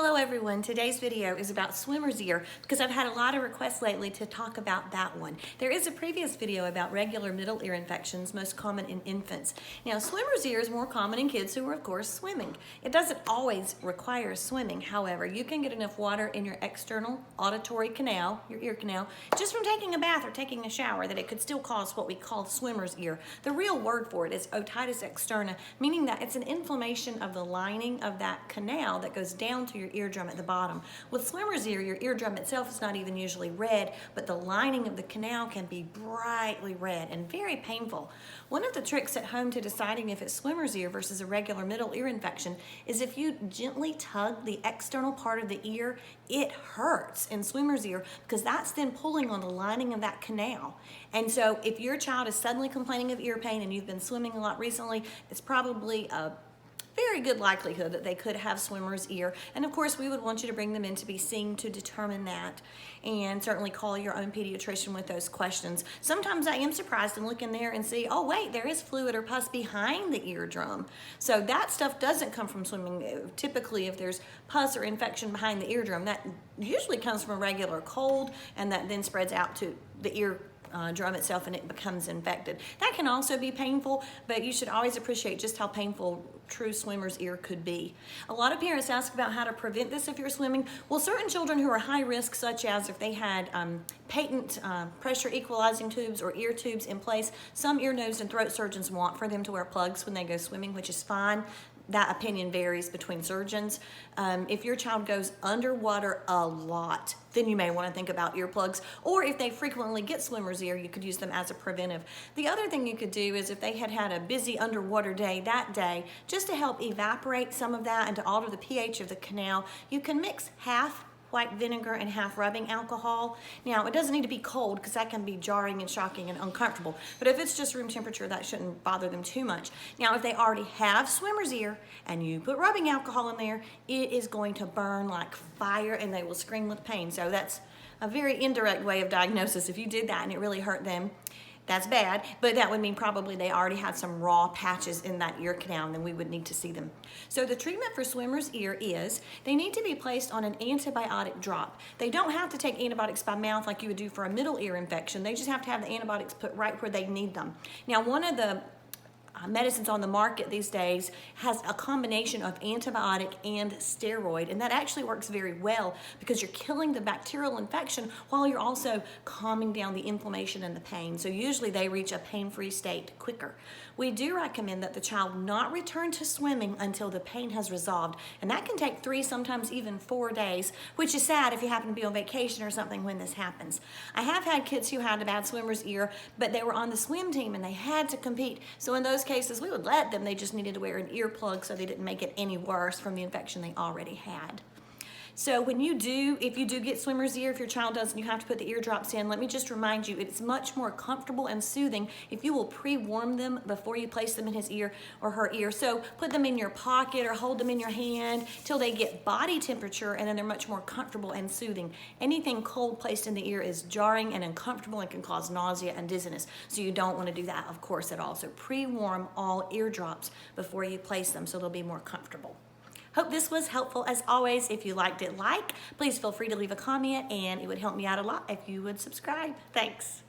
Hello everyone, today's video is about swimmer's ear because I've had a lot of requests lately to talk about that one. There is a previous video about regular middle ear infections, most common in infants. Now swimmer's ear is more common in kids who are of course swimming. It doesn't always require swimming, however, you can get enough water in your external auditory canal, your ear canal, just from taking a bath or taking a shower that it could still cause what we call swimmer's ear. The real word for it is otitis externa, meaning that it's an inflammation of the lining of that canal that goes down to your eardrum at the bottom. With swimmer's ear, your eardrum itself is not even usually red, but the lining of the canal can be brightly red and very painful. One of the tricks at home to deciding if it's swimmer's ear versus a regular middle ear infection is if you gently tug the external part of the ear, it hurts in swimmer's ear because that's then pulling on the lining of that canal. And so if your child is suddenly complaining of ear pain and you've been swimming a lot recently, it's probably a very good likelihood that they could have swimmer's ear. And of course, we would want you to bring them in to be seen to determine that, and certainly call your own pediatrician with those questions. Sometimes I am surprised and look in there and see, oh wait, there is fluid or pus behind the eardrum. So that stuff doesn't come from swimming. Typically, if there's pus or infection behind the eardrum, that usually comes from a regular cold, and that then spreads out to the ear drum itself and it becomes infected. That can also be painful, but you should always appreciate just how painful true swimmer's ear could be. A lot of parents ask about how to prevent this if you're swimming. Well, certain children who are high risk, such as if they had patent pressure equalizing tubes or ear tubes in place, some ear, nose, and throat surgeons want for them to wear plugs when they go swimming, which is fine. That opinion varies between surgeons. If your child goes underwater a lot, then you may want to think about earplugs. Or if they frequently get swimmer's ear, you could use them as a preventive. The other thing you could do is if they had had a busy underwater day that day, just to help evaporate some of that and to alter the pH of the canal, you can mix half white vinegar and half rubbing alcohol. Now, it doesn't need to be cold because that can be jarring and shocking and uncomfortable. But if it's just room temperature, that shouldn't bother them too much. Now, if they already have swimmer's ear and you put rubbing alcohol in there, it is going to burn like fire and they will scream with pain. So that's a very indirect way of diagnosis. If you did that and it really hurt them, that's bad, but that would mean probably they already had some raw patches in that ear canal, and then we would need to see them. So the treatment for swimmer's ear is they need to be placed on an antibiotic drop. They don't have to take antibiotics by mouth like you would do for a middle ear infection. They just have to have the antibiotics put right where they need them. Now, one of the medicines on the market these days has a combination of antibiotic and steroid, and that actually works very well because you're killing the bacterial infection while you're also calming down the inflammation and the pain. So usually they reach a pain-free state quicker. We do recommend that the child not return to swimming until the pain has resolved, and that can take 3, sometimes even 4 days, which is sad if you happen to be on vacation or something when this happens. I have had kids who had a bad swimmer's ear, but they were on the swim team and they had to compete. So in those cases, we would let them. They just needed to wear an earplug so they didn't make it any worse from the infection they already had. So when you do, if you do get swimmer's ear, if your child does and you have to put the eardrops in, let me just remind you, it's much more comfortable and soothing if you will pre-warm them before you place them in his ear or her ear. So put them in your pocket or hold them in your hand till they get body temperature, and then they're much more comfortable and soothing. Anything cold placed in the ear is jarring and uncomfortable and can cause nausea and dizziness. So you don't want to do that, of course, at all. So pre-warm all eardrops before you place them so they'll be more comfortable. Hope this was helpful. As always, if you liked it, please feel free to leave a comment, and it would help me out a lot if you would subscribe. Thanks.